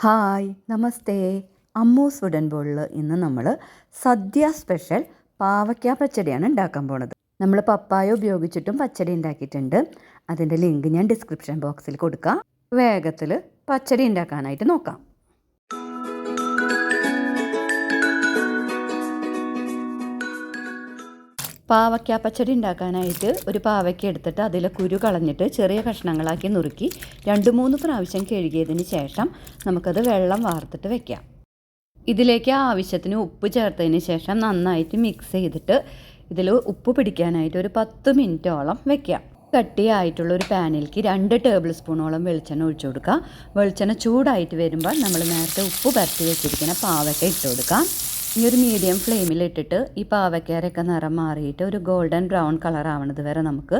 Hi നമസ്തേ. അമ്മൂസ് wooden ബോളിൽ ഇന്ന് നമ്മൾ സദ്യ സ്പെഷ്യൽ പാവയ്ക്ക പച്ചടിയാണ് ഉണ്ടാക്കാൻ പോണത്. നമ്മൾ പപ്പായ ഉപയോഗിച്ചിട്ടും പച്ചടി ഉണ്ടാക്കിയിട്ടുണ്ട്. അതിൻ്റെ ലിങ്ക് ഞാൻ ഡിസ്ക്രിപ്ഷൻ ബോക്സിൽ കൊടുക്കാം. വേഗത്തിൽ പച്ചടി ഉണ്ടാക്കാനായിട്ട് നോക്കാം. പാവയ്ക്ക പച്ചടി ഉണ്ടാക്കാനായിട്ട് ഒരു പാവയ്ക്ക എടുത്തിട്ട് അതിലെ കുരു കളഞ്ഞിട്ട് ചെറിയ കഷ്ണങ്ങളാക്കി നുറുക്കി 2-3 പ്രാവശ്യം കഴുകിയതിന് ശേഷം നമുക്കത് വെള്ളം വാർത്തിട്ട് വെക്കാം. ഇതിലേക്ക് ആവശ്യത്തിന് ഉപ്പ് ചേർത്തതിന് ശേഷം നന്നായിട്ട് മിക്സ് ചെയ്തിട്ട് ഇതിൽ ഉപ്പ് പിടിക്കാനായിട്ട് ഒരു 10 മിനിറ്റോളം വെക്കാം. കട്ടിയായിട്ടുള്ള ഒരു പാനിലേക്ക് 2 ടേബിൾ സ്പൂണോളം വെളിച്ചെണ്ണ ഒഴിച്ചു കൊടുക്കുക. വെളിച്ചെണ്ണ ചൂടായിട്ട് വരുമ്പോൾ നമ്മൾ നേരത്തെ ഉപ്പ് പരത്തി വെച്ചിരിക്കുന്ന പാവയ്ക്ക ഇട്ട് കൊടുക്കാം. ഈ ഒരു മീഡിയം ഫ്ലെയിമിലിട്ടിട്ട് ഈ പാവയ്ക്കാരൊക്കെ നിറം മാറിയിട്ട് ഒരു ഗോൾഡൻ ബ്രൗൺ കളർ ആവണത് വരെ നമുക്ക്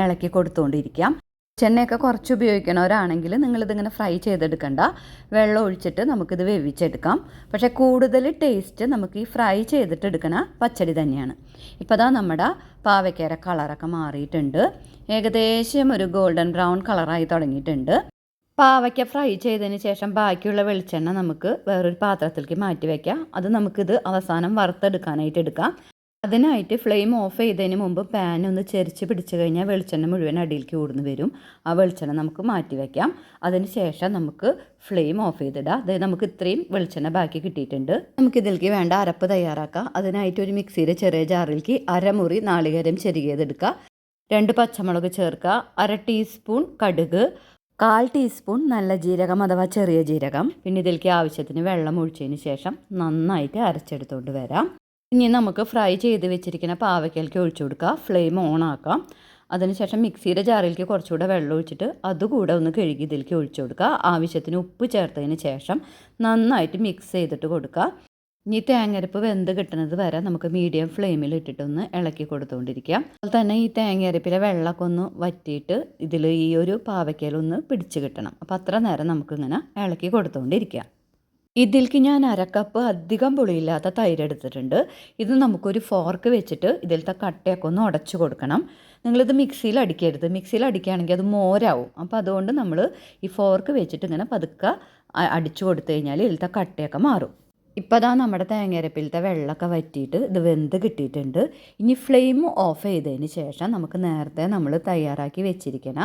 ഇളക്കി കൊടുത്തുകൊണ്ടിരിക്കാം. ചെണ്ണയൊക്കെ കുറച്ച് ഉപയോഗിക്കണവരാണെങ്കിൽ നിങ്ങളിതിങ്ങനെ ഫ്രൈ ചെയ്തെടുക്കണ്ട, വെള്ളം ഒഴിച്ചിട്ട് നമുക്കിത് വേവിച്ചെടുക്കാം. പക്ഷേ കൂടുതൽ ടേസ്റ്റ് നമുക്ക് ഈ ഫ്രൈ ചെയ്തിട്ട് എടുക്കണ പച്ചടി തന്നെയാണ്. ഇപ്പോൾ അതാ നമ്മുടെ പാവയ്ക്കാര കളറൊക്കെ മാറിയിട്ടുണ്ട്. ഏകദേശം ഒരു ഗോൾഡൻ ബ്രൗൺ കളറായി തുടങ്ങിയിട്ടുണ്ട്. പാവയ്ക്ക ഫ്രൈ ചെയ്തതിന് ശേഷം ബാക്കിയുള്ള വെളിച്ചെണ്ണ നമുക്ക് വേറൊരു പാത്രത്തിലേക്ക് മാറ്റി വയ്ക്കാം. അത് നമുക്കിത് അവസാനം വറുത്തെടുക്കാനായിട്ട് എടുക്കാം. അതിനായിട്ട് ഫ്ലെയിം ഓഫ് ചെയ്തതിന് മുമ്പ് പാൻ ഒന്ന് ചെരിച്ച് പിടിച്ച് കഴിഞ്ഞാൽ വെളിച്ചെണ്ണ മുഴുവൻ അടിയിലേക്ക് ഊർന്ന് വരും. ആ വെളിച്ചെണ്ണ നമുക്ക് മാറ്റി വയ്ക്കാം. അതിന് ശേഷം നമുക്ക് ഫ്ലെയിം ഓഫ് ചെയ്തിടാം. അതായത് നമുക്ക് ഇത്രയും വെളിച്ചെണ്ണ ബാക്കി കിട്ടിയിട്ടുണ്ട്. നമുക്കിതിലേക്ക് വേണ്ട അരപ്പ് തയ്യാറാക്കാം. അതിനായിട്ട് ഒരു മിക്സിയുടെ ചെറിയ ജാറിലേക്ക് അരമുറി നാളികേരം ചെരുകിയതെടുക്കുക, 2 പച്ചമുളക് ചേർക്കുക, 1/2 ടീസ്പൂൺ കടുക്, 1/4 ടീസ്പൂൺ നല്ല ജീരകം അഥവാ ചെറിയ ജീരകം. പിന്നെ ഇതിലേക്ക് ആവശ്യത്തിന് വെള്ളം ഒഴിച്ചതിന് ശേഷം നന്നായിട്ട് അരച്ചെടുത്തുകൊണ്ട് വരാം. ഇനി നമുക്ക് ഫ്രൈ ചെയ്ത് വെച്ചിരിക്കുന്ന പാവയ്ക്കയിലേക്ക് ഒഴിച്ചു കൊടുക്കുക. ഫ്ലെയിം ഓൺ ആക്കാം. അതിനുശേഷം മിക്സിയുടെ ജാറിലേക്ക് കുറച്ചുകൂടെ വെള്ളം ഒഴിച്ചിട്ട് അതുകൂടെ ഒന്ന് കഴുകി ഇതിലേക്ക് ഒഴിച്ചു കൊടുക്കുക. ആവശ്യത്തിന് ഉപ്പ് ചേർത്തതിന് ശേഷം നന്നായിട്ട് മിക്സ് ചെയ്തിട്ട് കൊടുക്കുക. ഇനി തേങ്ങയരപ്പ് വെന്ത് കിട്ടുന്നത് വരെ നമുക്ക് മീഡിയം ഫ്ലെയിമിൽ ഇട്ടിട്ടൊന്ന് ഇളക്കി കൊടുത്തുകൊണ്ടിരിക്കാം. അതുപോലെ തന്നെ ഈ തേങ്ങയരപ്പിലെ വെള്ളമൊക്കെ ഒന്ന് വറ്റിയിട്ട് ഇതിൽ ഈ ഒരു പാവയ്ക്കയിലൊന്ന് പിടിച്ച് കിട്ടണം. അപ്പോൾ അത്ര നേരം നമുക്കിങ്ങനെ ഇളക്കി കൊടുത്തുകൊണ്ടിരിക്കാം. ഇതിലേക്ക് ഞാൻ 1/2 കപ്പ് അധികം പുളിയില്ലാത്ത തൈര് എടുത്തിട്ടുണ്ട്. ഇത് നമുക്കൊരു ഫോർക്ക് വെച്ചിട്ട് ഇതിലത്തെ കട്ടയൊക്കെ ഒന്ന് ഉടച്ചു കൊടുക്കണം. നിങ്ങളിത് മിക്സിയിൽ അടിക്കരുത്. മിക്സിയിൽ അടിക്കുകയാണെങ്കിൽ അത് മോരാവും. അപ്പോൾ അതുകൊണ്ട് നമ്മൾ ഈ ഫോർക്ക് വെച്ചിട്ട് ഇങ്ങനെ പതുക്കെ അടിച്ചു കൊടുത്തു കഴിഞ്ഞാൽ ഇതിലത്തെ കട്ടയൊക്കെ മാറും. ഇപ്പോൾ അതാ നമ്മുടെ തേങ്ങയരപ്പിലത്തെ വെള്ളമൊക്കെ വറ്റിയിട്ട് ഇത് വെന്ത് കിട്ടിയിട്ടുണ്ട്. ഇനി ഫ്ലെയിം ഓഫ് ചെയ്തതിന് ശേഷം നമുക്ക് നേരത്തെ നമ്മൾ തയ്യാറാക്കി വെച്ചിരിക്കുന്ന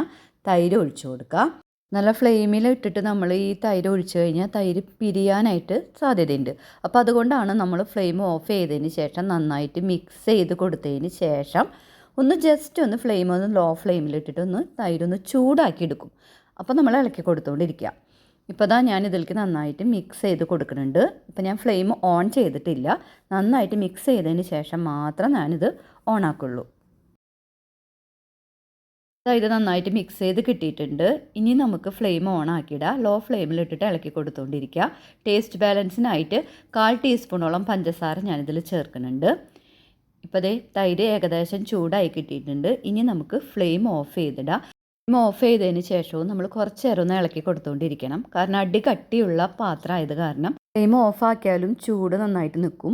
തൈര് ഒഴിച്ചു കൊടുക്കുക. നല്ല ഫ്ലെയിമിൽ ഇട്ടിട്ട് നമ്മൾ ഈ തൈര് ഒഴിച്ചു കഴിഞ്ഞാൽ തൈര് പിരിയാനായിട്ട് സാധ്യതയുണ്ട്. അപ്പോൾ അതുകൊണ്ടാണ് നമ്മൾ ഫ്ലെയിം ഓഫ് ചെയ്തതിന് ശേഷം നന്നായിട്ട് മിക്സ് ചെയ്ത് കൊടുത്തതിന് ശേഷം ഒന്ന് ജസ്റ്റ് ഒന്ന് ഫ്ലെയിം ഒന്ന് ലോ ഫ്ലെയിമിലിട്ടിട്ട് ഒന്ന് തൈരൊന്ന് ചൂടാക്കി എടുക്കും. അപ്പോൾ നമ്മൾ ഇളക്കി കൊടുത്തുകൊണ്ടിരിക്കുക. ഇപ്പോൾ അതാ ഞാൻ ഇതിലേക്ക് നന്നായിട്ട് മിക്സ് ചെയ്ത് കൊടുക്കുന്നുണ്ട്. ഇപ്പോൾ ഞാൻ ഫ്ലെയിം ഓൺ ചെയ്തിട്ടില്ല. നന്നായിട്ട് മിക്സ് ചെയ്തതിന് ശേഷം മാത്രം ഞാനിത് ഓൺ ആക്കുള്ളൂ. ഇത് നന്നായിട്ട് മിക്സ് ചെയ്ത് കിട്ടിയിട്ടുണ്ട്. ഇനി നമുക്ക് ഫ്ലെയിം ഓൺ ആക്കിയിടാം. ലോ ഫ്ലെയിമിലിട്ടിട്ട് ഇളക്കി കൊടുത്തുകൊണ്ടിരിക്കുക. ടേസ്റ്റ് ബാലൻസിനായിട്ട് 1/4 ടീസ്പൂണോളം പഞ്ചസാര ഞാനിതിൽ ചേർക്കുന്നുണ്ട്. ഇപ്പോൾ ദേ തൈര് ഏകദേശം ചൂടായി കിട്ടിയിട്ടുണ്ട്. ഇനി നമുക്ക് ഫ്ലെയിം ഓഫ് ചെയ്തിടാം. ഫ്ലെയിം ഓഫ് ചെയ്തതിന് ശേഷവും നമ്മൾ കുറച്ച് നേരം ഒന്ന് ഇളക്കി കൊടുത്തുകൊണ്ടിരിക്കണം. കാരണം അടി കട്ടിയുള്ള പാത്രമായത് കാരണം ഫ്ലെയിം ഓഫ് ആക്കിയാലും ചൂട് നന്നായിട്ട് നിൽക്കും.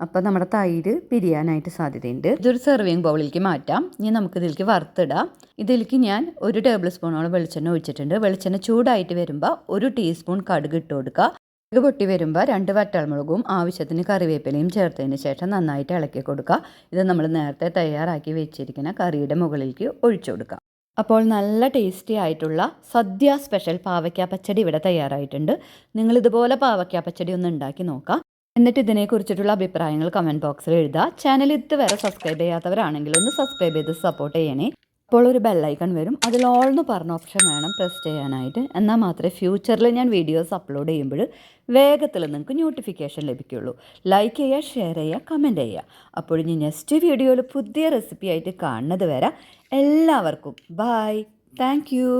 അപ്പോൾ നമ്മുടെ തൈര് പിരിയാനായിട്ട് സാധ്യതയുണ്ട്. ഇതൊരു സെർവിങ് ബൗളിലേക്ക് മാറ്റാം. ഇനി നമുക്ക് ഇതിലേക്ക് വറുത്തിടാം. ഇതിലേക്ക് ഞാൻ 1 ടേബിൾ സ്പൂണോളം വെളിച്ചെണ്ണ ഒഴിച്ചിട്ടുണ്ട്. വെളിച്ചെണ്ണ ചൂടായിട്ട് വരുമ്പോൾ 1 ടീസ്പൂൺ കടുക് ഇട്ട് കൊടുക്കുക. കടുക് പൊട്ടി വരുമ്പോൾ 2 വറ്റൽമുളകും ആവശ്യത്തിന് കറിവേപ്പിലയും ചേർത്തതിന് ശേഷം നന്നായിട്ട് ഇളക്കി കൊടുക്കുക. ഇത് നമ്മൾ നേരത്തെ തയ്യാറാക്കി വെച്ചിരിക്കുന്ന കറിയുടെ മുകളിലേക്ക് ഒഴിച്ചു കൊടുക്കുക. അപ്പോൾ നല്ല ടേസ്റ്റി ആയിട്ടുള്ള സദ്യ സ്പെഷ്യൽ പാവയ്ക്ക പച്ചടി ഇവിടെ തയ്യാറായിട്ടുണ്ട്. നിങ്ങളിതുപോലെ പാവയ്ക്ക പച്ചടി ഒന്ന് ഉണ്ടാക്കി നോക്കാം. എന്നിട്ട് ഇതിനെക്കുറിച്ചിട്ടുള്ള അഭിപ്രായങ്ങൾ കമൻറ്റ് ബോക്സിൽ എഴുതുക. ചാനൽ ഇതുവരെ സബ്സ്ക്രൈബ് ചെയ്യാത്തവരാണെങ്കിൽ ഒന്ന് സബ്സ്ക്രൈബ് ചെയ്ത് സപ്പോർട്ട് ചെയ്യണേ. അപ്പോൾ ഒരു ബെല്ലൈക്കൺ വരും. അതിൽ ഓൾ എന്ന് പറഞ്ഞ ഓപ്ഷൻ വേണം പ്രസ് ചെയ്യാനായിട്ട്. എന്നാൽ മാത്രമേ ഫ്യൂച്ചറിൽ ഞാൻ വീഡിയോസ് അപ്ലോഡ് ചെയ്യുമ്പോൾ വേഗത്തിൽ നിങ്ങൾക്ക് നോട്ടിഫിക്കേഷൻ ലഭിക്കുകയുള്ളൂ. ലൈക്ക് ചെയ്യുക, ഷെയർ ചെയ്യുക, കമൻറ്റ് ചെയ്യുക. അപ്പോൾ ഇനി നെക്സ്റ്റ് വീഡിയോയിൽ പുതിയ റെസിപ്പി ആയിട്ട് കാണുന്നത് വരെ എല്ലാവർക്കും ബൈ. Thank you.